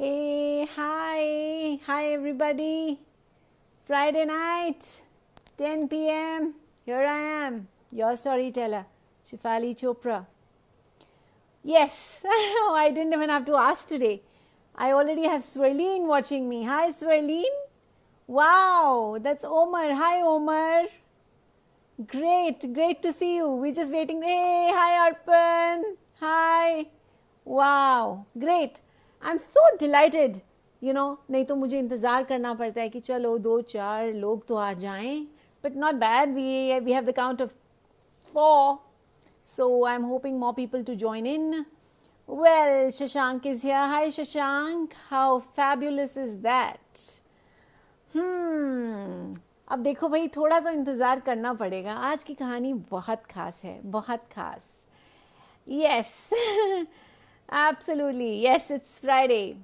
Hey, hi everybody. Friday night, 10 p.m. Here I am, your storyteller, Shifali Chopra. Yes, I didn't even have to ask today. I already have Swerleen watching me. Hi, Swerleen. Wow, that's Omar. Hi, Omar. Great to see you. We're just waiting. Hey, hi, Arpan. Hi. Wow, great. I'm so delighted. नहीं तो मुझे इंतज़ार करना पड़ता है कि चलो दो चार लोग तो आ जाएं. But not bad. We have the count of 4. So I'm hoping more people to join in. Well, Shashank is here. Hi, Shashank. How fabulous is that? अब देखो भाई, थोड़ा तो इंतज़ार करना पड़ेगा. आज की कहानी बहुत खास है, बहुत खास. Yes, absolutely. Yes, it's Friday.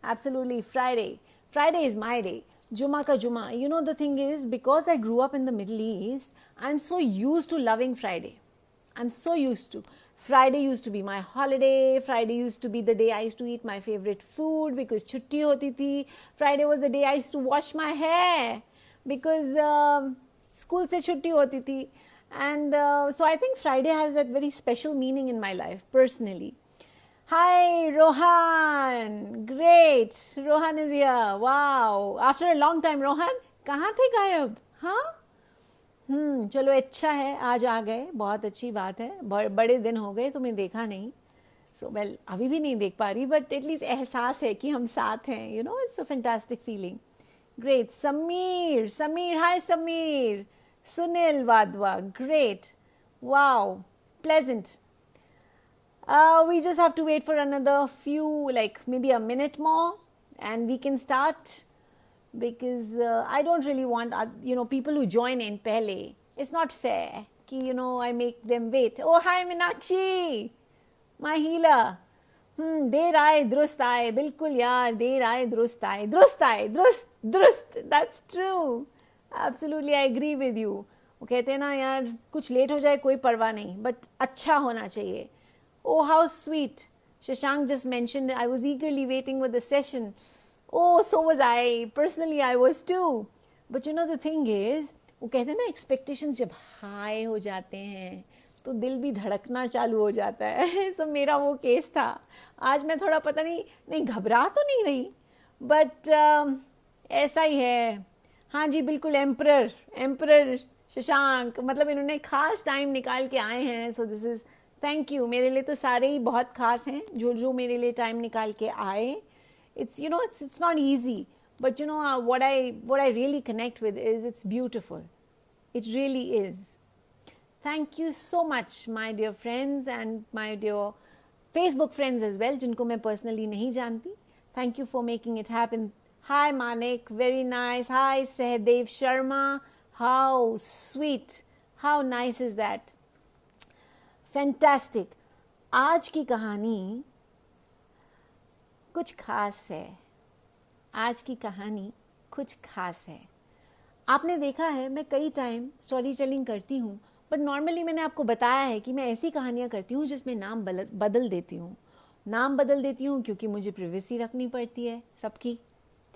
Absolutely, Friday. Friday is my day. Juma ka Juma. You know, the thing is, because I grew up in the Middle East, I'm so used to loving Friday. I'm so used to. Friday used to be my holiday. Friday used to be the day I used to eat my favorite food because chutti hoti thi. Friday was the day I used to wash my hair because school se chutti hoti thi. And so I think Friday has that very special meaning in my life, personally. Hi, Rohan. Great. Rohan is here. Wow. After a long time, Rohan. कहाँ थे गायब? हाँ. चलो अच्छा है, आज आ गए, बहुत अच्छी बात है. बड़े दिन हो गए, तुम्हें देखा नहीं. सो वेल, अभी भी नहीं देख पा रही, बट एटलीस्ट एहसास है कि हम साथ हैं. It's a fantastic feeling. Great. Sameer, hi Sameer. Sunil Wadhwa, great. Wow, pleasant. We just have to wait for another few, like maybe a minute more, and we can start because I don't really want, people who join in pehle. It's not fair कि, I make them wait. Oh, hi Meenakshi, my healer. देर आए दुरुस्त आए. बिल्कुल यार, देर आए दुरुस्त आए. दुरुस्त. That's true. Absolutely, I agree with you. वो कहते हैं ना यार, कुछ लेट हो जाए कोई परवाह नहीं, बट अच्छा होना चाहिए. Oh, how sweet. Shashank just mentioned I was eagerly waiting for the session. Oh, so was I. Personally, I was too. But the thing is, वो कहते हैं ना, एक्सपेक्टेशंस जब हाई हो जाते हैं तो दिल भी धड़कना चालू हो जाता है. सो मेरा वो केस था. आज मैं थोड़ा पता नहीं घबरा तो नहीं रही, बट ऐसा ही है. हाँ जी, बिल्कुल. एम्परर शशांक, मतलब इन्होंने खास टाइम निकाल के आए हैं. So this is, thank you. मेरे लिए तो सारे ही बहुत खास हैं जो मेरे लिए टाइम निकाल के आए. It's not easy, but what I really connect with is it's beautiful. It really is. Thank you so much, my dear friends and my dear Facebook friends as well, जिनको मैं personally नहीं जानती. Thank you for making it happen. Hi Manik, very nice. Hi Sehdev Sharma. How sweet. How nice is that? Fantastic. आज की कहानी कुछ खास है. आज की कहानी कुछ खास है. आपने देखा है, मैं कई टाइम स्टोरी टेलिंग करती हूँ, बट नॉर्मली मैंने आपको बताया है कि मैं ऐसी कहानियाँ करती हूँ जिसमें नाम बदल देती हूँ. नाम बदल देती हूँ क्योंकि मुझे प्रिवेसी रखनी पड़ती है सबकी,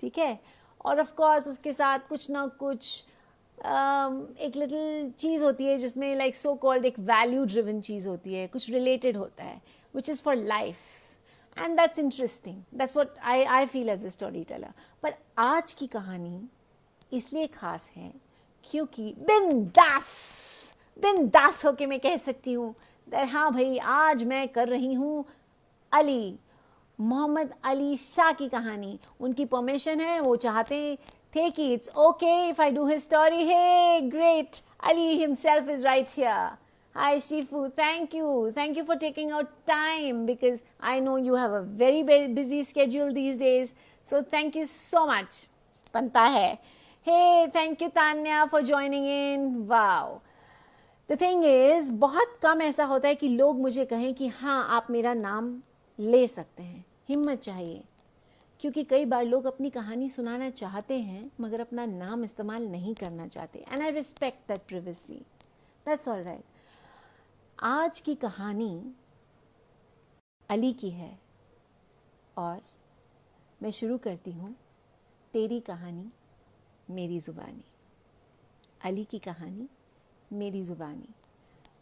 ठीक है. और ऑफ कोर्स उसके साथ कुछ ना कुछ एक लिटिल चीज़ होती है जिसमें लाइक सो कॉल्ड एक वैल्यू ड्रिवन चीज़ होती है, कुछ रिलेटेड होता है, which is for life. And that's interesting. That's what I feel as a storyteller. पर आज की कहानी इसलिए खास है क्योंकि बिंदास होके मैं कह सकती हूँ, हाँ भाई, आज मैं कर रही हूँ अली, मोहम्मद अली शाह की कहानी. उनकी परमिशन है, वो चाहते थे कि it's okay if I do his story. Hey, great. Ali himself is right here. Hi, Shifu. Thank you for taking out time because I know you have a very busy schedule these days. So thank you so much. बनता है. Hey, thank you Tanya for joining in. Wow. The thing is, बहुत कम ऐसा होता है कि लोग मुझे कहें कि हाँ, आप मेरा नाम ले सकते हैं. हिम्मत चाहिए, क्योंकि कई बार लोग अपनी कहानी सुनाना चाहते हैं मगर अपना नाम इस्तेमाल नहीं करना चाहते. And I respect that privacy. That's all right. आज की कहानी अली की है और मैं शुरू करती हूँ तेरी कहानी मेरी ज़ुबानी। अली की कहानी मेरी ज़ुबानी।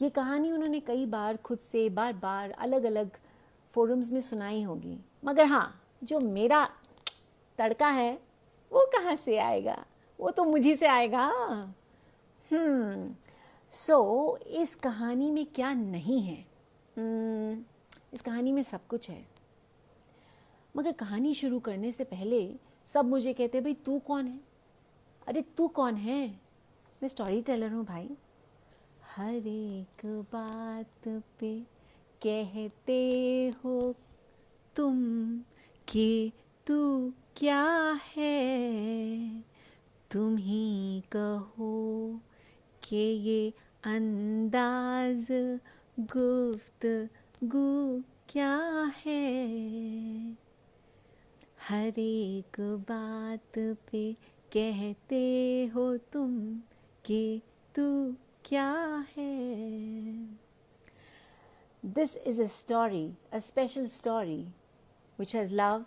ये कहानी उन्होंने कई बार खुद से बार बार अलग अलग फोरम्स में सुनाई होगी, मगर हाँ, जो मेरा तड़का है वो कहाँ से आएगा, वो तो मुझी से आएगा। सो इस कहानी में क्या नहीं है? इस कहानी में सब कुछ है, मगर कहानी शुरू करने से पहले सब मुझे कहते भाई तू कौन है? अरे तू कौन है? मैं स्टोरी टेलर हूँ भाई। हर एक बात पे कहते हो तुम कि तू क्या है, तुम ही कहो कि ये अंदाज गुफ्तगू क्या है। हर एक बात पे कहते हो तुम कि तू क्या है। This is a story, a special story, which has love,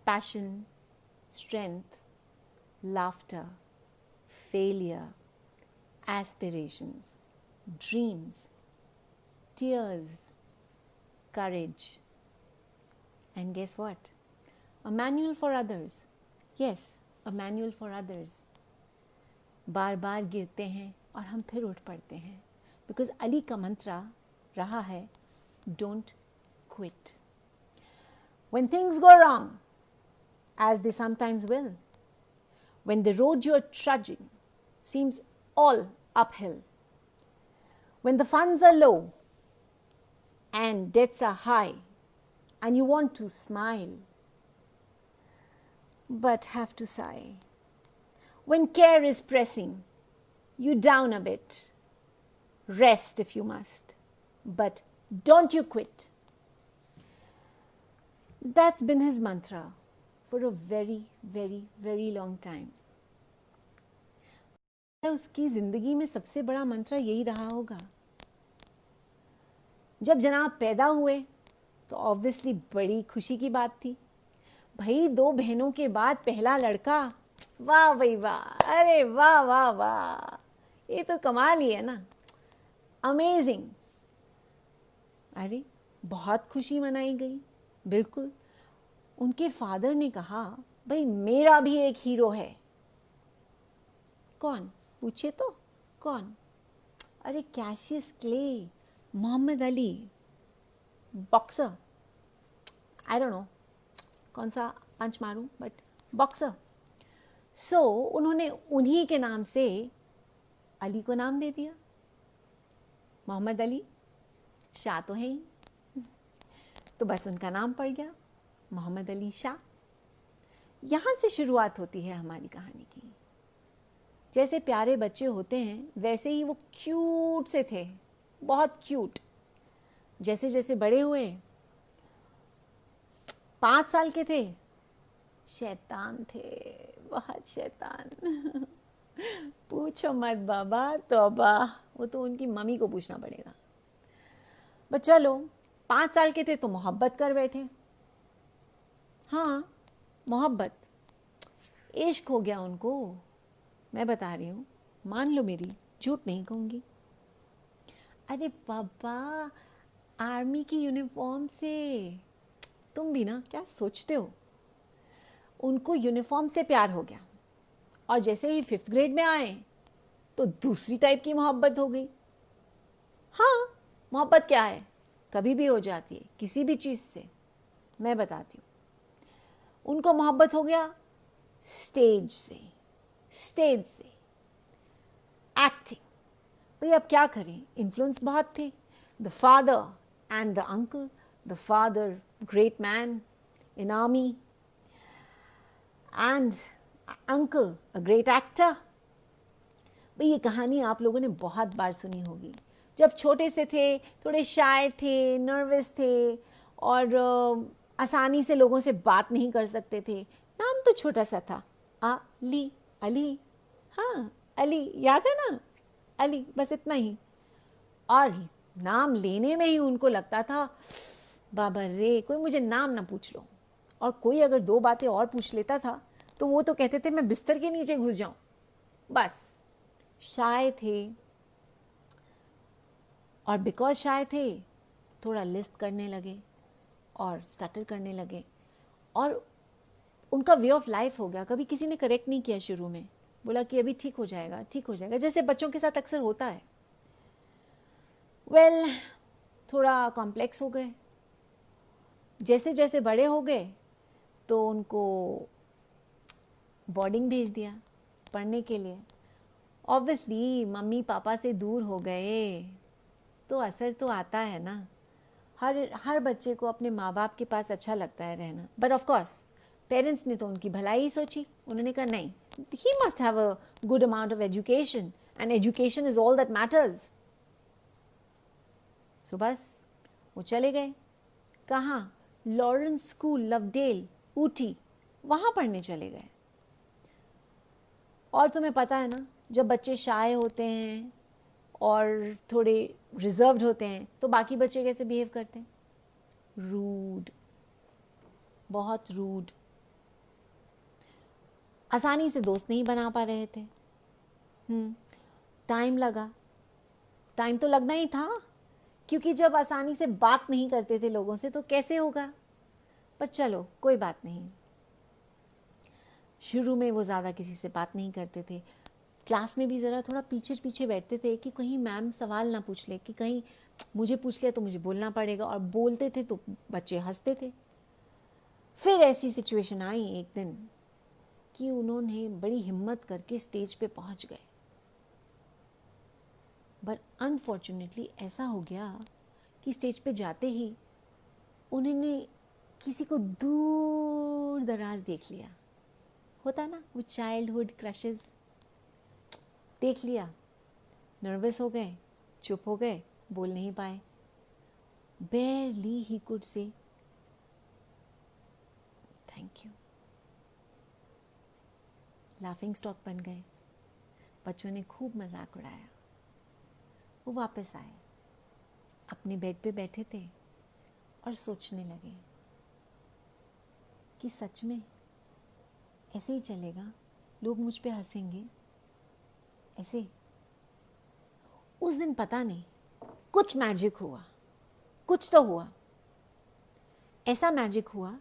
passion, strength, laughter, failure, aspirations, dreams, tears, courage, and guess what? A manual for others. Yes, a manual for others. बार बार गिरते हैं और हम फिर उठ पड़ते हैं, बिकॉज अली का मंत्रा रहा है don't quit. When things go wrong, as they sometimes will, when the road you're trudging seems all uphill, when the funds are low and debts are high and you want to smile but have to sigh, when care is pressing you down a bit, rest if you must, but don't you quit. That's been his mantra for a very, very, very long time. उसकी जिंदगी में सबसे बड़ा मंत्र यही रहा होगा। जब जनाब पैदा हुए तो ऑब्वियसली बड़ी खुशी की बात थी भाई, 2 बहनों के बाद पहला लड़का। वाह भाई वाह, अरे वाह वाह वाह, ये तो कमाल ही है ना, अमेजिंग। अरे बहुत खुशी मनाई गई। बिल्कुल, उनके फादर ने कहा भाई मेरा भी एक हीरो है। कौन? पूछिए तो कौन? अरे Cassius Clay, Muhammad Ali, boxer. I don't know कौन सा पंच मारूं, बट बॉक्सर। सो उन्होंने उन्हीं के नाम से अली को नाम दे दिया। मोहम्मद अली शाह तो है ही, तो बस उनका नाम पड़ गया मोहम्मद अली शाह। यहाँ से शुरुआत होती है हमारी कहानी की। जैसे प्यारे बच्चे होते हैं वैसे ही वो क्यूट से थे, बहुत क्यूट। जैसे जैसे बड़े हुए, 5 साल के थे, शैतान थे, बहुत शैतान। पूछो मत बाबा, तौबा, वो तो उनकी मम्मी को पूछना पड़ेगा। बट चलो, 5 साल के थे तो मोहब्बत कर बैठे। हाँ, मोहब्बत, इश्क हो गया उनको। मैं बता रही हूँ, मान लो मेरी, झूठ नहीं कहूँगी। अरे बाबा, आर्मी की यूनिफॉर्म से तुम भी ना क्या सोचते हो। उनको यूनिफॉर्म से प्यार हो गया, और जैसे ही 5th ग्रेड में आए तो दूसरी टाइप की मोहब्बत हो गई। हाँ, मोहब्बत क्या है, कभी भी हो जाती है किसी भी चीज़ से। मैं बताती हूँ, उनको मोहब्बत हो गया स्टेज से, स्टेज से, एक्टिंग। भाई अब क्या करें, इन्फ्लुएंस बहुत थे। The father and the uncle, the father great man in army and uncle a great actor. भाई ये कहानी आप लोगों ने बहुत बार सुनी होगी। जब छोटे से थे, थोड़े शाय थे, नर्वस थे, और आसानी से लोगों से बात नहीं कर सकते थे। नाम तो छोटा सा था, अली, अली, हाँ अली, याद है ना, अली, बस इतना ही। और नाम लेने में ही उनको लगता था बाबा रे, कोई मुझे नाम ना पूछ लो, और कोई अगर 2 बातें और पूछ लेता था तो वो तो कहते थे मैं बिस्तर के नीचे घुस जाऊं। बस शाय थे, और बिकॉज शाय थे थोड़ा लिस्प करने लगे और स्टटर करने लगे, और उनका वे ऑफ लाइफ हो गया। कभी किसी ने करेक्ट नहीं किया शुरू में, बोला कि अभी ठीक हो जाएगा, ठीक हो जाएगा, जैसे बच्चों के साथ अक्सर होता है। वेल, थोड़ा कॉम्प्लेक्स हो गए। जैसे जैसे बड़े हो गए तो उनको बोर्डिंग भेज दिया पढ़ने के लिए। ऑब्वियसली मम्मी पापा से दूर हो गए तो असर तो आता है ना। हर बच्चे को अपने माँ बाप के पास अच्छा लगता है रहना, बट ऑफ कोर्स पेरेंट्स ने तो उनकी भलाई ही सोची। उन्होंने कहा नहीं, he must have a good amount of education, and education is all that matters. So बस वो चले गए। कहाँ? लॉरेंस स्कूल, लवडेल, ऊटी, वहाँ पढ़ने चले गए। और तुम्हें पता है ना, जब बच्चे शाय होते हैं और थोड़े रिजर्व्ड होते हैं तो बाकी बच्चे कैसे बिहेव करते हैं? रूड, बहुत रूड। आसानी से दोस्त नहीं बना पा रहे थे। टाइम लगा, टाइम तो लगना ही था, क्योंकि जब आसानी से बात नहीं करते थे लोगों से तो कैसे होगा। पर चलो कोई बात नहीं। शुरू में वो ज़्यादा किसी से बात नहीं करते थे। क्लास में भी ज़रा थोड़ा पीछे पीछे बैठते थे कि कहीं मैम सवाल ना पूछ ले, कि कहीं मुझे पूछ लिया तो मुझे बोलना पड़ेगा, और बोलते थे तो बच्चे हंसते थे। फिर ऐसी सिचुएशन आई एक दिन कि उन्होंने बड़ी हिम्मत करके स्टेज पे पहुंच गए, बट अनफॉर्चुनेटली ऐसा हो गया कि स्टेज पे जाते ही उन्होंने किसी को दूर दराज देख लिया। होता ना वो चाइल्डहुड क्रशेस, देख लिया, नर्वस हो गए, चुप हो गए, बोल नहीं पाए। बेयरली he could say thank you. Laughing stock बन गए। बच्चों ने खूब मजाक उड़ाया। वो वापस आए, अपने बेड पे बैठे थे और सोचने लगे कि सच में ऐसे ही चलेगा, लोग मुझ पे हंसेंगे ऐसे। उस दिन पता नहीं कुछ मैजिक हुआ, कुछ तो हुआ। ऐसा मैजिक हुआ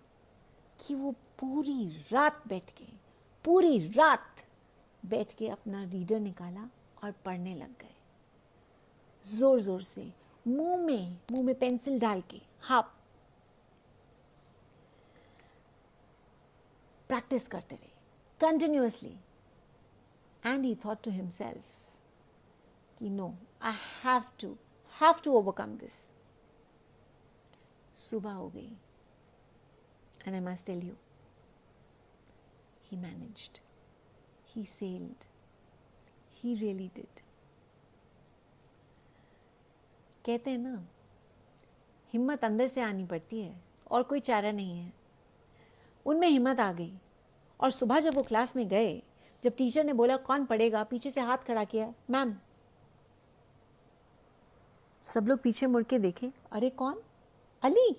कि वो पूरी रात बैठ के अपना रीडर निकाला और पढ़ने लग गए, जोर जोर से, मुंह में पेंसिल डाल के। हाँ, प्रैक्टिस करते रहे continuously. And he thought to himself कि no, I have to overcome this. सुबह हो गई, and I must tell you, he managed, he sailed, he really did. कहते हैं ना, हिम्मत अंदर से आनी पड़ती है और कोई चारा नहीं है। उनमें हिम्मत आ गई, और सुबह जब वो क्लास में गए, जब टीचर ने बोला कौन पढ़ेगा, पीछे से हाथ खड़ा किया, मैम। सब लोग पीछे मुड़ के देखे, अरे कौन? अली।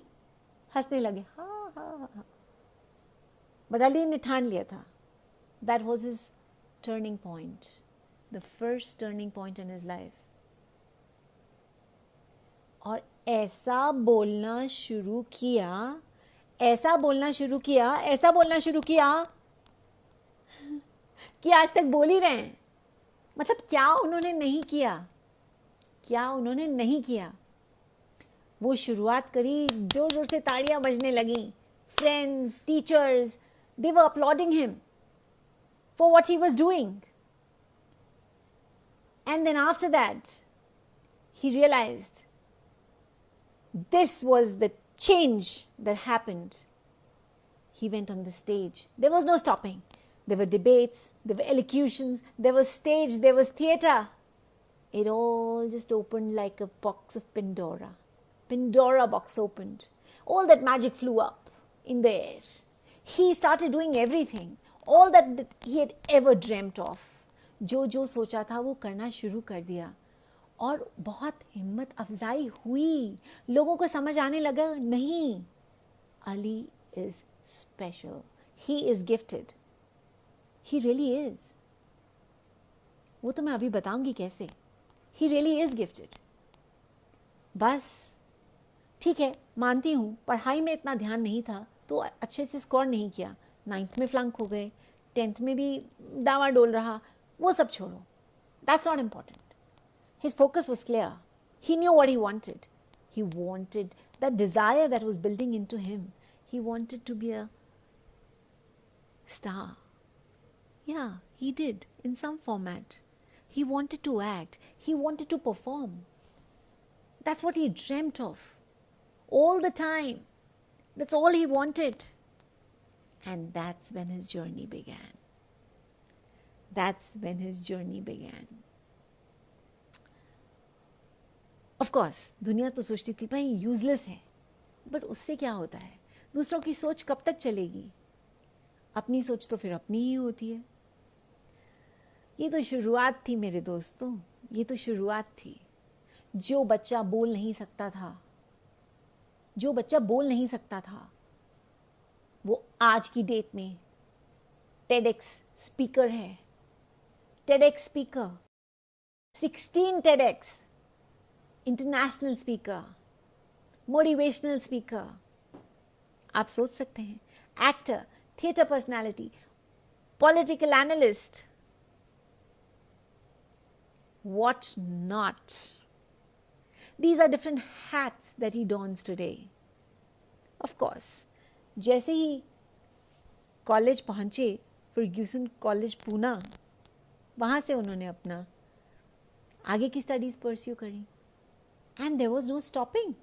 हंसने लगे, हाँ हाँ हाँ। बट अली ने ठान लिया था, that was his turning point, the first turning point in his life. और ऐसा बोलना शुरू किया कि आज तक बोल ही रहे हैं। मतलब क्या उन्होंने नहीं किया? वो शुरुआत करी, जोर जोर से ताड़ियां बजने लगी, friends, teachers, they were applauding him for what he was doing. And then after that, he realized this was the change that happened. He went on the stage. There was no stopping. There were debates, there were elocutions, there was stage, there was theatre. It all just opened like a box of Pandora. Pandora box opened. All that magic flew up in the air. He started doing everything, all that he had ever dreamt of. जो सोचा था वो करना शुरू कर दिया, और बहुत हिम्मत अफजाई हुई। लोगों को समझ आने लगा, नहीं, Ali is special. He is gifted. He really is. वो तो मैं अभी बताऊंगी कैसे. He really is gifted. बस ठीक है, मानती हूँ पढ़ाई में इतना ध्यान नहीं था तो अच्छे से स्कोर नहीं किया, 9th में फ्लंक हो गए, 10th में भी डावाडोल रहा, वो सब छोड़ो. That's not important. His focus was clear. He knew what he wanted. He wanted that desire that was building into him. He wanted to be a star. Yeah, he did in some format. He wanted to act. He wanted to perform. That's what he dreamt of. All the time. That's all he wanted. And that's when his journey began. That's when his journey began. Of course, दुनिया तो सोचती थी भाई useless है, but उससे क्या होता है, दूसरों की सोच कब तक चलेगी, अपनी सोच तो फिर अपनी ही होती है. ये तो शुरुआत थी मेरे दोस्तों, ये तो शुरुआत थी. जो बच्चा बोल नहीं सकता था, जो बच्चा बोल नहीं सकता था, वो आज की डेट में TEDx स्पीकर है. TEDx speaker, 16 TEDx, international speaker, motivational speaker. आप सोच सकते हैं, actor, theatre personality, political analyst, what not. These are different hats that he dons today. Of course, जैसे ही कॉलेज पहुंचे, फर्ग्यूसन कॉलेज पूना, वहाँ से उन्होंने अपना आगे की स्टडीज परस्यू करी. And there was no stopping.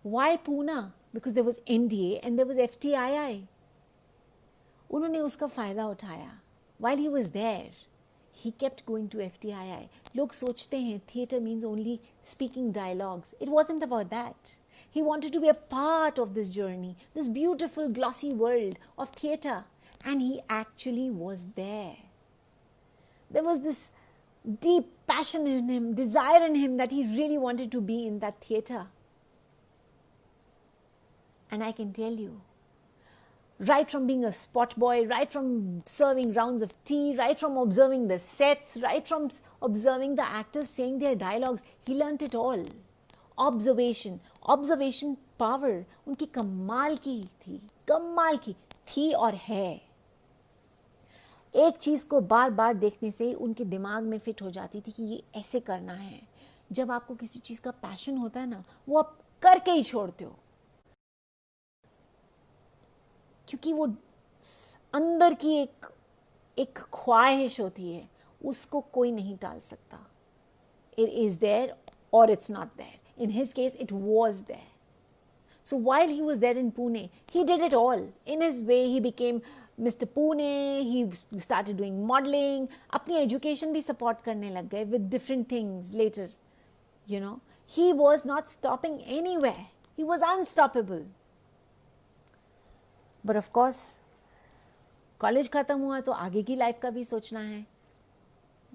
Why Pune? Because there was NDA and there was FTII. उन्होंने उसका फ़ायदा उठाया. While he was there, he kept going to FTII. लोग सोचते हैं theatre means only speaking dialogues. It wasn't about that. He wanted to be a part of this journey, this beautiful glossy world of theatre. And he actually was there. There was this deep passion in him, desire in him that he really wanted to be in that theatre. And I can tell you, right from being a spot boy, right from serving rounds of tea, right from observing the sets, right from observing the actors saying their dialogues, he learnt it all. Observation power उनकी कमाल की थी और है. एक चीज़ को बार बार देखने से उनके दिमाग में फिट हो जाती थी कि ये ऐसे करना है. जब आपको किसी चीज़ का पैशन होता है ना, वो आप करके ही छोड़ते हो, क्योंकि वो अंदर की एक ख्वाहिश होती है, उसको कोई नहीं टाल सकता. It is there or it's not there. In his case, it was there. So while he was there in Pune, he did it all. In his way, he became Mr. Pune, he started doing modeling, अपनी education भी support करने लग गए with different things later. You know, he was not stopping anywhere. He was unstoppable. But of course, college ख़त्म हुआ तो आगे की लाइफ का भी सोचना है.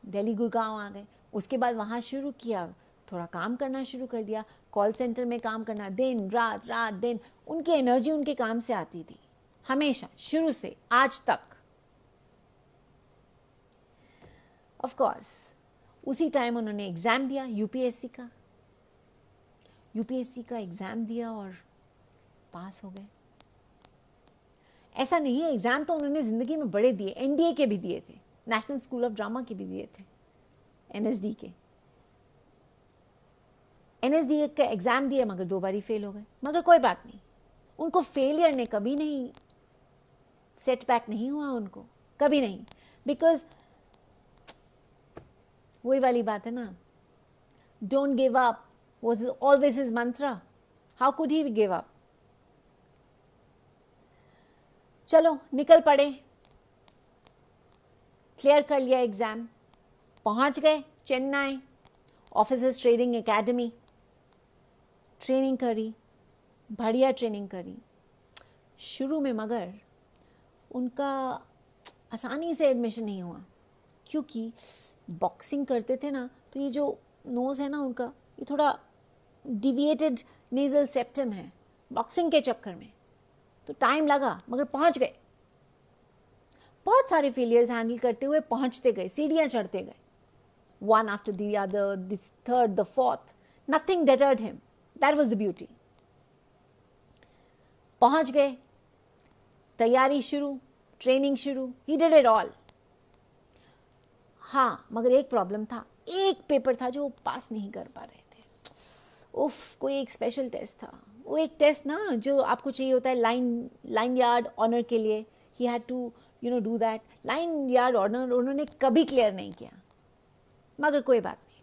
दिल्ली गुड़गांव आ गए, उसके बाद वहाँ शुरू किया, थोड़ा काम करना शुरू कर दिया. कॉल सेंटर में काम करना, दिन रात रात दिन. उनकी एनर्जी उनके काम से आती थी हमेशा, शुरू से आज तक. ऑफ कोर्स उसी टाइम उन्होंने एग्ज़ाम दिया यूपीएससी का एग्ज़ाम दिया और पास हो गए. ऐसा नहीं है, एग्ज़ाम तो उन्होंने ज़िंदगी में बड़े दिए, एनडीए के भी दिए थे, नेशनल स्कूल ऑफ ड्रामा के भी दिए थे, एनएसडी के. एनएसडी का एग्ज़ाम दिए मगर 2 बार ही फेल हो गए. मगर कोई बात नहीं, उनको फेलियर ने कभी नहीं, सेटबैक नहीं हुआ उनको, कभी नहीं. बिकॉज वही वाली बात है ना, don't give up was always his Mantra. How could he give up. चलो निकल पड़े, क्लियर कर लिया एग्जाम, पहुंच गए Chennai, officers training academy. Training करी, बढ़िया ट्रेनिंग करी. शुरू में मगर उनका आसानी से एडमिशन नहीं हुआ, क्योंकि बॉक्सिंग करते थे ना, तो ये जो नोज़ है ना उनका, ये थोड़ा डिविएटेड नेजल सेप्टम है. बॉक्सिंग के चक्कर में तो टाइम लगा मगर पहुंच गए। बहुत सारे फेलियर्स हैंडल करते हुए पहुंचते गए, सीढ़ियां चढ़ते गए, one after the other, the third, the fourth. Nothing deterred him. That was the beauty. पहुंच गए, तैयारी शुरू, ट्रेनिंग शुरू, he did it all. हाँ, मगर एक प्रॉब्लम था, एक पेपर था जो वो पास नहीं कर पा रहे थे। उफ, कोई एक स्पेशल टेस्ट था, वो एक टेस्ट ना जो आपको चाहिए होता है लाइन यार्ड ऑनर के लिए। He had to do that. Line yard honour उन्होंने कभी क्लियर नहीं किया, मगर कोई बात नहीं।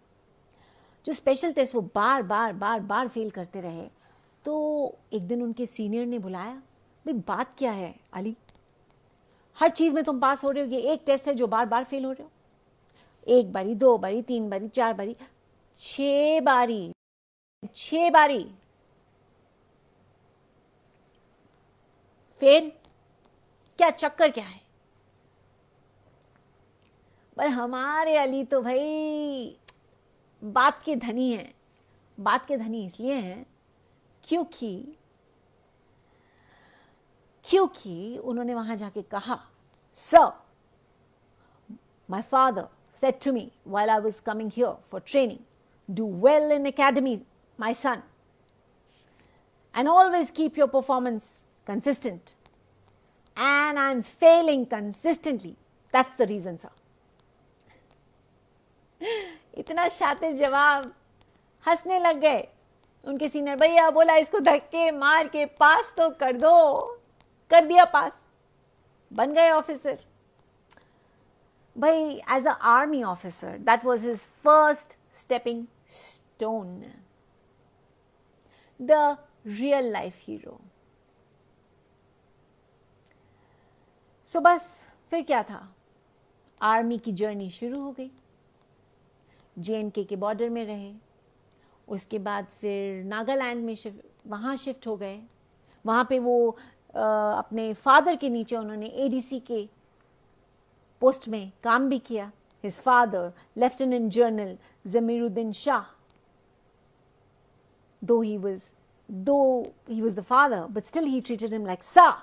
जो स्पेशल टेस्ट वो बार बार बार बार फेल करते रहे। तो एक दिन उनके सीनियर ने बुलाया, भाई बात क्या है अली, हर चीज़ में तुम पास हो रहे हो, ये एक टेस्ट है जो बार बार फेल हो रहे हो। एक बारी, दो बारी, तीन बारी, चार बारी, 6 बारी, 6 बारी। फिर क्या चक्कर क्या है? पर हमारे अली तो भाई बात के धनी हैं। बात के धनी इसलिए हैं क्योंकि उन्होंने वहां जाके कहा, sir, my father said to me while I was coming here for training, do well in academy, my son, and always keep your performance consistent. And I'm failing consistently. That's the reason, sir. इतना शातिर जवाब, हंसने लग गए उनके senior. भैया बोला इसको धक्के मार के पास तो कर दो। कर दिया पास, बन गए ऑफिसर। भाई as a army officer that was his first stepping stone, the real life hero. So बस फिर क्या था, आर्मी की जर्नी शुरू हो गई। JNK के बॉर्डर में रहे, उसके बाद फिर नागालैंड में वहाँ शिफ्ट हो गए। वहाँ पे वो अपने फादर के नीचे उन्होंने ADC के पोस्ट में काम भी किया। His father lieutenant general Zameeruddin Shah, though he was the father, but still he treated him like sir,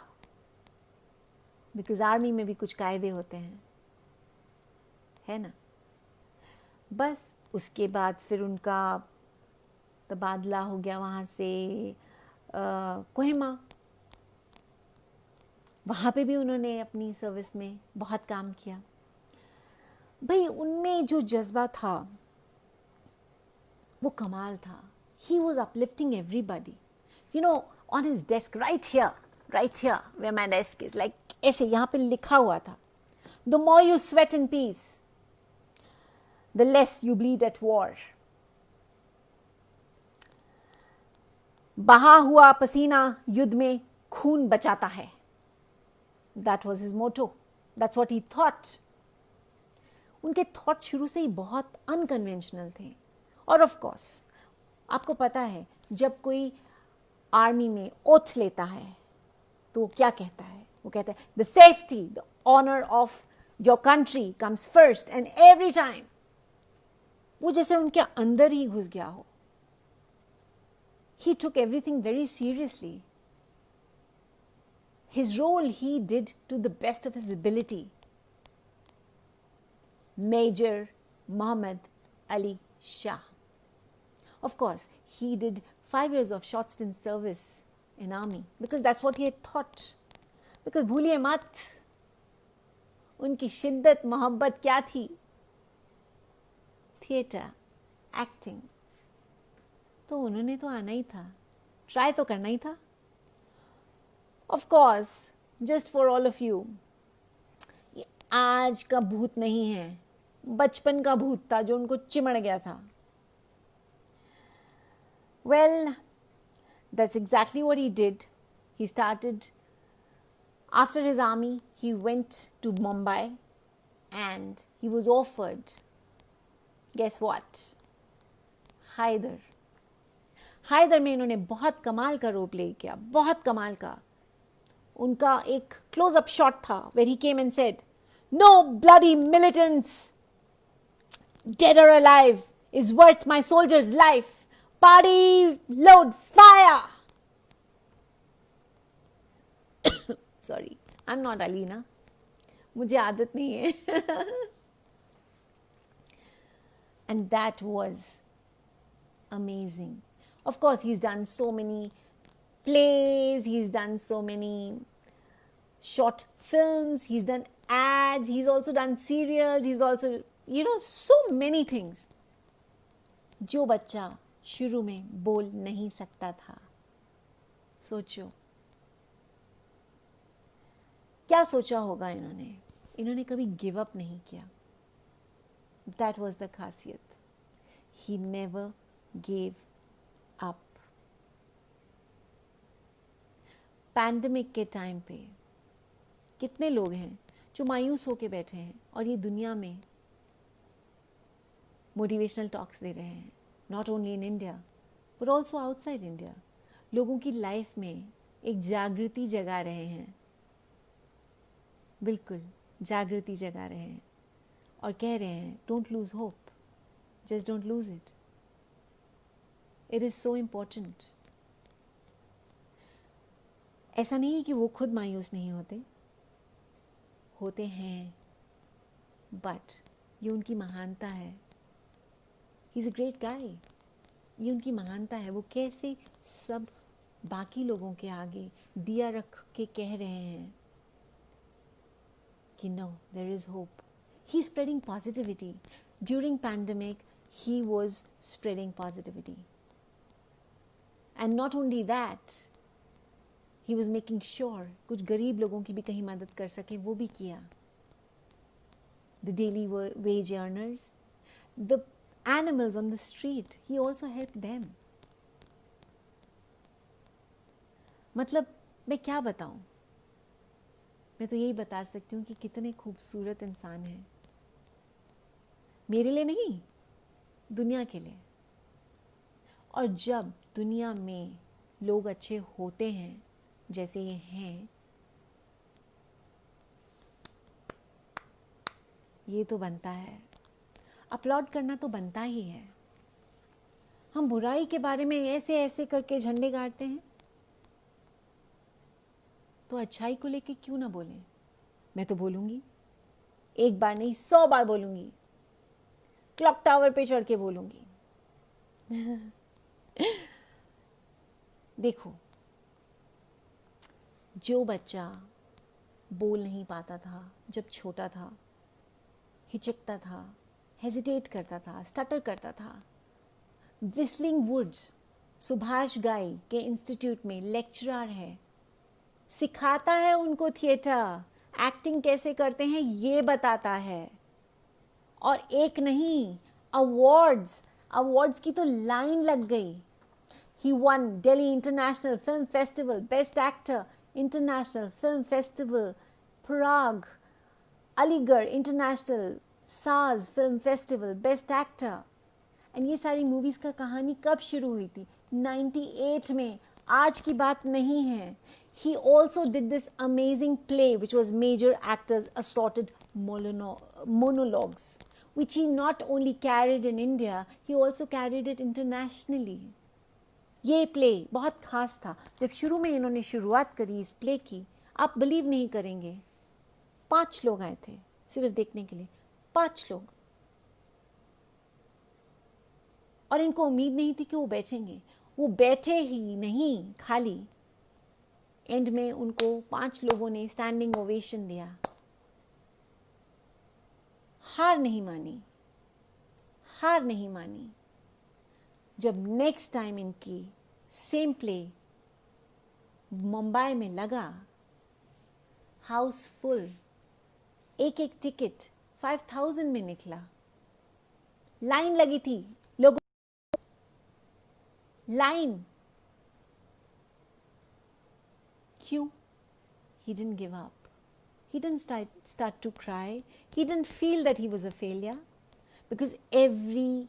because army में भी कुछ कायदे होते हैं, है ना। बस उसके बाद फिर उनका तबादला हो गया वहाँ से कोहिमा। वहाँ पे भी उन्होंने अपनी सर्विस में बहुत काम किया। भाई उनमें जो जज्बा था वो कमाल था। He was uplifting everybody. On his desk, right here where my desk is, like ऐसे यहाँ पे लिखा हुआ था, the more you sweat in peace, the less you bleed at war. बहा हुआ पसीना युद्ध में खून बचाता है। That was his motto. That's what he thought. उनके थॉट शुरू से ही बहुत अनकन्वेंशनल थे। और ऑफ कोर्स आपको पता है, जब कोई आर्मी में ओथ लेता है तो वो क्या कहता है? वो कहता है the safety, the honour of your country comes first and every time. वो जैसे उनके अंदर ही घुस गया हो। He took everything very seriously. His role he did to the best of his ability. Major Muhammad Ali Shah. Of course, he did 5 years of short stint service in army because that's what he had thought. Because भूलिए मत, उनकी शिद्दत मोहब्बत क्या थी? Theatre, acting. तो उन्होंने तो आना ही था, ट्राई तो करना ही था। Of course, just for all of you, ये आज का भूत नहीं है, बचपन का भूत था जो उनको चिमड़ गया था। Well, that's exactly what he did. He started after his army, he went to Mumbai and he was offered, guess what, Haider में इन्होंने बहुत कमाल का रोल प्ले किया, बहुत कमाल का। उनका एक क्लोजअप शॉट था where he came and said, no bloody militants dead or alive is worth my soldier's life, party load fire. Sorry, I am not Alina, मुझे आदत नहीं है. And that was amazing. Of course, he's done so many plays, he's done so many short films, he's done ads, he's also done serials, he's also, so many things. जो बच्चा शुरू में बोल नहीं सकता था, सोचो क्या सोचा होगा इन्होंने कभी गिव अप नहीं किया. That was the खासियत. He never gave up. Pandemic के टाइम पे कितने लोग हैं जो मायूस होके बैठे हैं और ये दुनिया में मोटिवेशनल टॉक्स दे रहे हैं. Not only in India but also outside India. लोगों की लाइफ में एक जागृति जगा रहे हैं, बिल्कुल जागृति जगा रहे हैं और कह रहे हैं don't lose hope, just don't lose it. It is so important. ऐसा नहीं है कि वो खुद मायूस नहीं होते हैं, बट ये उनकी महानता है. He is a great guy. ये उनकी महानता है. वो कैसे सब बाकी लोगों के आगे दिया रख के कह रहे हैं कि no, there is hope. He's spreading positivity. During pandemic, he was spreading positivity. And not only that, he was making sure कुछ गरीब लोगों की भी कहीं मदद कर सके, वो भी किया. The daily wage earners, the animals on the street, he also helped them. मतलब मैं क्या बताऊं? मैं तो यही बता सकती हूँ कि कितने खूबसूरत इंसान हैं. मेरे लिए नहीं, दुनिया के लिए. और जब दुनिया में लोग अच्छे होते हैं जैसे ये हैं, ये तो बनता है, अपलॉड करना तो बनता ही है. हम बुराई के बारे में ऐसे ऐसे करके झंडे गाड़ते हैं, तो अच्छाई को लेके क्यों ना बोलें. मैं तो बोलूँगी, एक बार नहीं 100 बार बोलूँगी, क्लॉक टावर पे चढ़ के बोलूँगी. देखो, जो बच्चा बोल नहीं पाता था जब छोटा था, हिचकता था, हेजिटेट करता था, स्टटर करता था, विस्लिंग वुड्स सुभाष घाई के इंस्टीट्यूट में लेक्चरर है, सिखाता है उनको थिएटर, एक्टिंग कैसे करते हैं ये बताता है. और एक नहीं, अवार्ड्स की तो लाइन लग गई. He won Delhi international film festival best actor, international film festival Prague, Aligarh international साज film festival best actor. And ये सारी मूवीज का कहानी कब शुरू हुई थी? 98 में. आज की बात नहीं है. He also did this amazing play which was major actors assorted monologues, which he not only carried in India, he also carried it internationally. ये प्ले बहुत खास था. जब शुरू में इन्होंने शुरुआत करी इस प्ले की, आप बिलीव नहीं करेंगे, 5 लोग आए थे सिर्फ देखने के लिए. 5 लोग. और इनको उम्मीद नहीं थी कि वो बैठेंगे. वो बैठे ही नहीं, खाली एंड में उनको 5 लोगों ने स्टैंडिंग ओवेशन दिया. हार नहीं मानी. जब नेक्स्ट टाइम इनकी सेम प्ले मुंबई में लगा, हाउसफुल, एक टिकट 5000 में निकला. लाइन लगी थी लोगों, लाइन. क्यों? He didn't give up. He didn't start to cry. He didn't feel that he was a failure, because every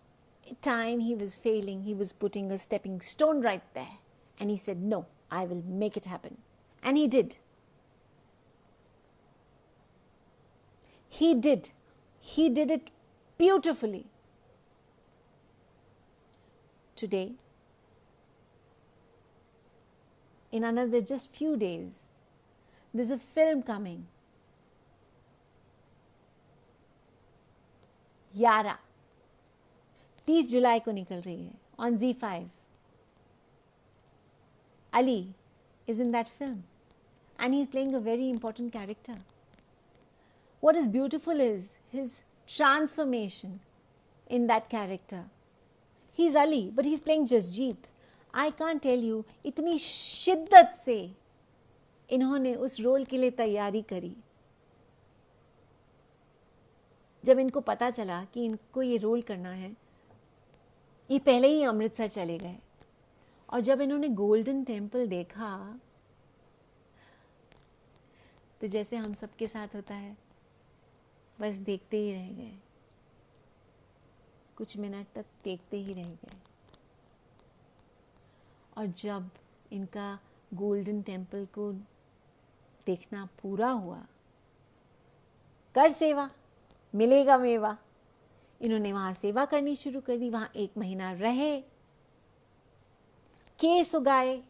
time he was failing, he was putting a stepping stone right there. And he said, no, I will make it happen. And he did. He did. He did it beautifully. Today, in another just few days, There's a film coming. यारा 30 जुलाई को निकल रही है on Z5. Ali is in that film and he's playing a very important character. What is beautiful is his transformation in that character. He's Ali, but he's playing Jasjeet. I can't tell you, इतनी शिद्दत से इन्होंने उस role के लिए तैयारी करी. जब इनको पता चला कि इनको ये रोल करना है, ये पहले ही अमृतसर चले गए. और जब इन्होंने गोल्डन टेम्पल देखा, तो जैसे हम सबके साथ होता है, बस देखते ही रह गए. कुछ मिनट तक देखते ही रह गए. और जब इनका गोल्डन टेम्पल को देखना पूरा हुआ, कर सेवा मिलेगा मेवा, इन्होंने वहां सेवा करनी शुरू कर दी. वहां 1 महीना रहे, केस उगाए,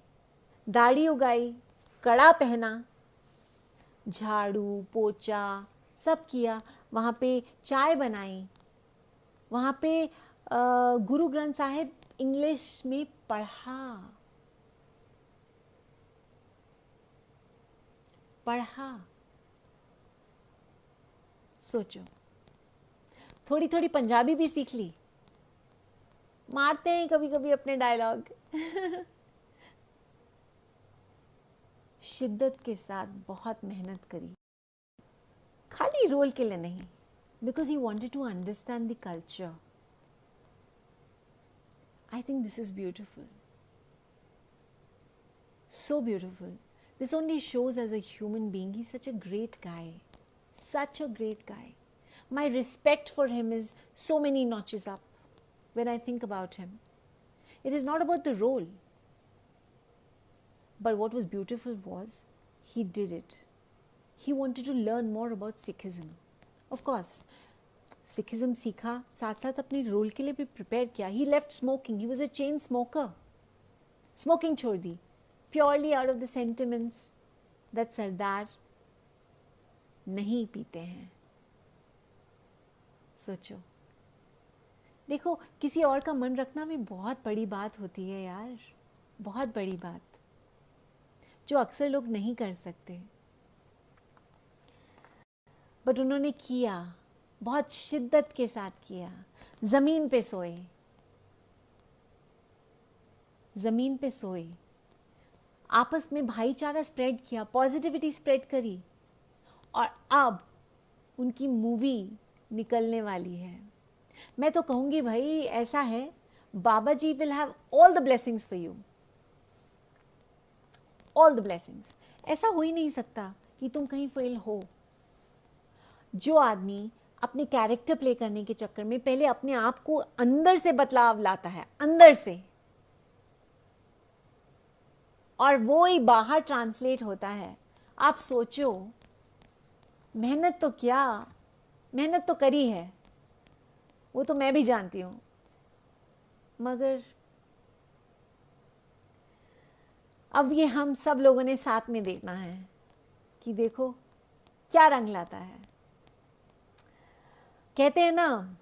दाढ़ी उगाई, कड़ा पहना, झाड़ू पोछा सब किया. वहां पे चाय बनाई, वहां पे गुरु ग्रंथ साहिब इंग्लिश में पढ़ा. सोचो, थोड़ी थोड़ी पंजाबी भी सीख ली. मारते हैं कभी कभी अपने डायलॉग. शिद्दत के साथ बहुत मेहनत करी, खाली रोल के लिए नहीं, because he wanted to understand the culture. I think this is beautiful. So beautiful. This only shows as a human being, he's such a great guy. Such a great guy. My respect for him is so many notches up when I think about him. It is not about the role. But what was beautiful was, he did it. He wanted to learn more about Sikhism. Of course, Sikhism सीखा, साथ साथ अपने role के लिए भी prepare किया. He left smoking. He was a chain smoker. Smoking छोड़ दी, purely out of the sentiments that सरदार नहीं पीते हैं. सोचो, देखो, किसी और का मन रखना भी बहुत बड़ी बात होती है यार, बहुत बड़ी बात, जो अक्सर लोग नहीं कर सकते. बट उन्होंने किया, बहुत शिद्दत के साथ किया. जमीन पे सोए, जमीन पे सोए, आपस में भाईचारा स्प्रेड किया, पॉजिटिविटी स्प्रेड करी. और अब उनकी मूवी निकलने वाली है. मैं तो कहूंगी भाई, ऐसा है, Baba ji will have all the blessings for you, all the blessings. ऐसा हो ही नहीं सकता कि तुम कहीं फेल हो. जो आदमी अपने कैरेक्टर प्ले करने के चक्कर में पहले अपने आप को अंदर से बदलाव लाता है, अंदर से, और वो ही बाहर ट्रांसलेट होता है. आप सोचो, मेहनत तो क्या, मेहनत तो करी है, वो तो मैं भी जानती हूं, मगर अब ये हम सब लोगों ने साथ में देखना है कि देखो क्या रंग लाता है. कहते हैं ना,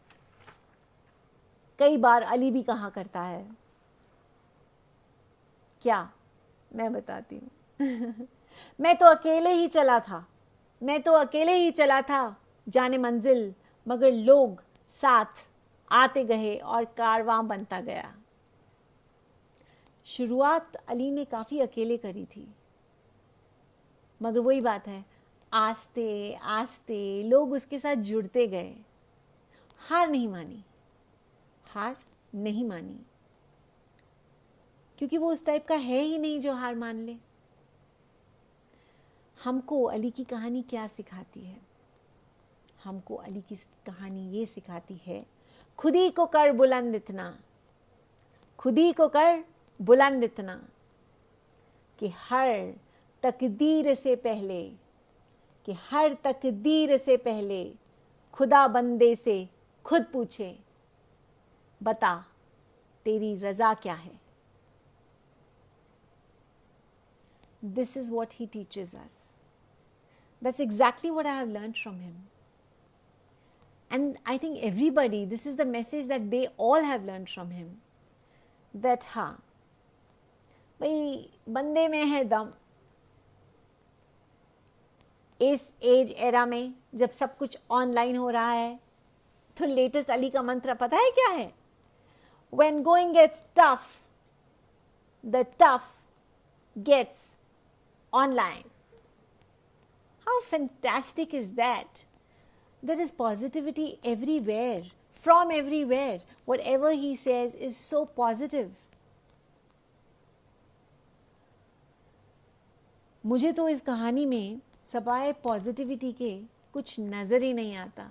कई बार अली भी कहा करता है, क्या, मैं बताती हूं. मैं तो अकेले ही चला था, मैं तो अकेले ही चला था जाने मंजिल, मगर लोग साथ आते गए और कारवां बनता गया. शुरुआत अली ने काफी अकेले करी थी, मगर वही बात है, आस्ते आस्ते लोग उसके साथ जुड़ते गए. हार नहीं मानी, हार नहीं मानी, क्योंकि वो उस टाइप का है ही नहीं जो हार मान ले. हमको अली की कहानी क्या सिखाती है? हमको अली की कहानी ये सिखाती है, खुद ही को कर बुलंद इतना, खुद ही को कर बुलंद इतना, कि हर तकदीर से पहले, कि हर तकदीर से पहले खुदा बंदे से खुद पूछे, बता तेरी रजा क्या है. This is what he teaches us. That's exactly what I have learned from him. And I think everybody, this is the message that they all have learned from him. That हाँ भाई बंदे में है दम. इस एज एरा में जब सब कुछ ऑनलाइन हो रहा है, तो लेटेस्ट अली का मंत्र पता है क्या है? When going gets tough, the tough gets online. How fantastic is that? There is positivity everywhere, from everywhere. Whatever he says is so positive. मुझे तो इस कहानी में सवाए पॉजिटिविटी के कुछ नज़र ही नहीं आता.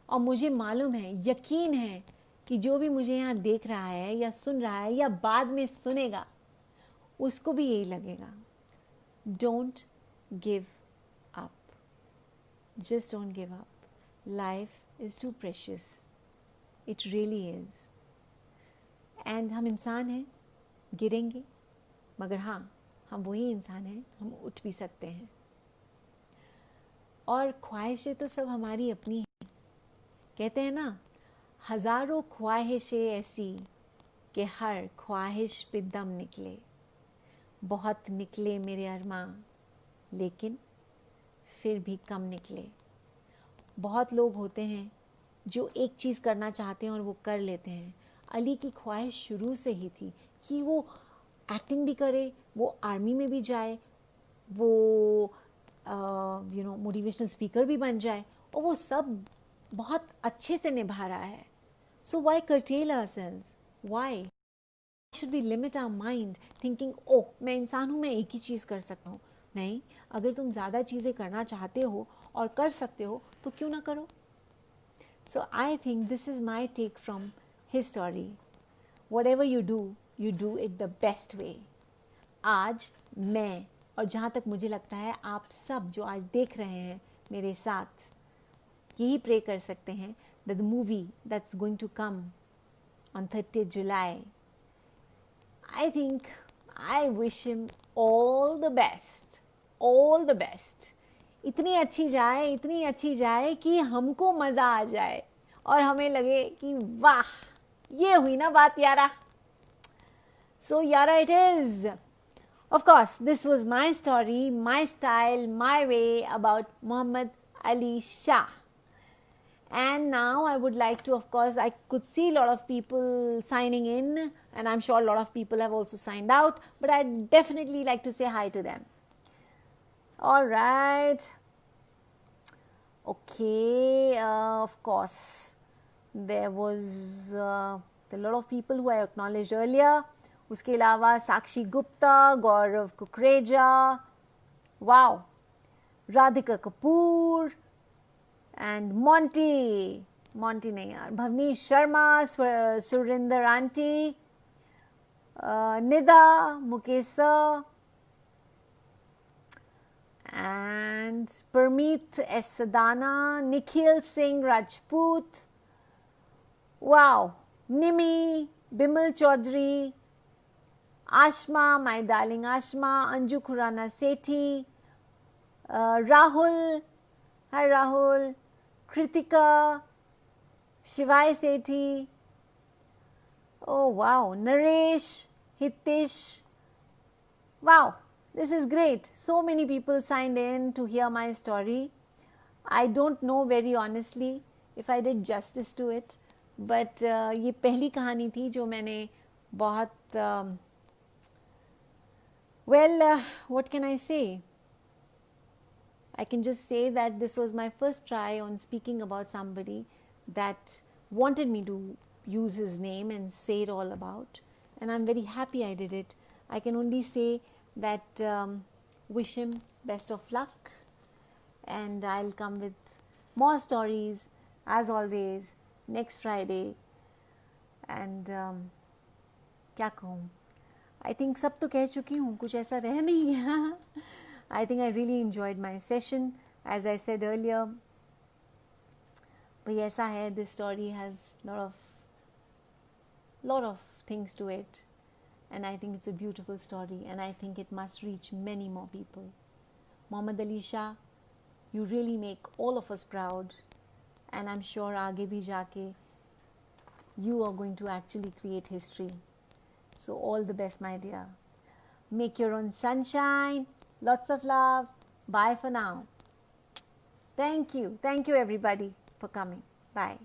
और मुझे मालूम है, यकीन है कि जो भी मुझे यहाँ देख रहा है या सुन रहा है या बाद में सुनेगा, उसको भी यही लगेगा. Don't give up. Just don't give up. Life is too precious. It really is. And हम इंसान हैं, गिरेंगे, मगर हाँ, हम वही इंसान हैं, हम उठ भी सकते हैं. और ख्वाहिशें तो सब हमारी अपनी हैं. कहते हैं ना, हज़ारों ख्वाहिशें ऐसी कि हर ख्वाहिश पे दम निकले. बहुत निकले मेरे अरमां, लेकिन फिर भी कम निकले. बहुत लोग होते हैं जो एक चीज़ करना चाहते हैं और वो कर लेते हैं. अली की ख्वाहिश शुरू से ही थी कि वो एक्टिंग भी करे, वो आर्मी में भी जाए, वो मोटिवेशनल स्पीकर भी बन जाए, और वो सब बहुत अच्छे से निभा रहा है. So why curtail ourselves? Why should we limit our mind thinking, oh मैं इंसान हूँ, मैं एक ही चीज़ कर सकता हूँ? नहीं, अगर तुम ज़्यादा चीज़ें करना चाहते हो और कर सकते हो तो क्यों ना करो. So I think this is my take from his story. Whatever you do it the best way. आज मैं, और जहाँ तक मुझे लगता है आप सब जो आज देख रहे हैं मेरे साथ, यही प्रे कर सकते हैं that the movie that's going to come on 30th July, I think I wish him all the best, all the best. इतनी अच्छी जाए कि हमको मज़ा आ जाए और हमें लगे कि वाह, ये हुई ना बात यारा. So Yara it is. Of course, this was my story, my style, my way about Muhammad Ali Shah. And now I would like to, of course, I could see a lot of people signing in, and I'm sure a lot of people have also signed out, but I'd definitely like to say hi to them. All right. Okay, of course, there was a lot of people who I acknowledged earlier. उसके अलावा साक्षी गुप्ता, गौरव Kukreja, wow, Radhika Kapoor, and Monty नहीं यार, Bhavnish Sharma, Surinder aunty, Nida, Mukesh sir, and Permeet S. Sadana, Nikhil Singh Rajput, wow, Nimi, Bimal Chaudhary, Ashma, my darling Ashma, Anju Khurana Sethi, Rahul, hi Rahul, Kritika, Shivai Sethi, oh wow, Naresh, Hitesh, wow, this is great. So many people signed in to hear my story. I don't know very honestly if I did justice to it, but ये पहली कहानी थी जो मैंने बहुत what can I say? I can just say that this was my first try on speaking about somebody that wanted me to use his name and say it all about, and I'm very happy I did it. I can only say that wish him best of luck, and I'll come with more stories as always next Friday. And क्या कहूँ, I think सब तो कह चुकी हूँ, कुछ ऐसा रह नहीं गया. I think I really enjoyed my session, as I said earlier. But ऐसा है, this story has lot of things to it, and I think it's a beautiful story, and I think it must reach many more people. Mohammad Ali Shah, you really make all of us proud, and I'm sure aage bhi jaake you are going to actually create history. So all the best, my dear. Make your own sunshine. Lots of love. Bye for now. Thank you. Thank you, everybody, for coming. Bye.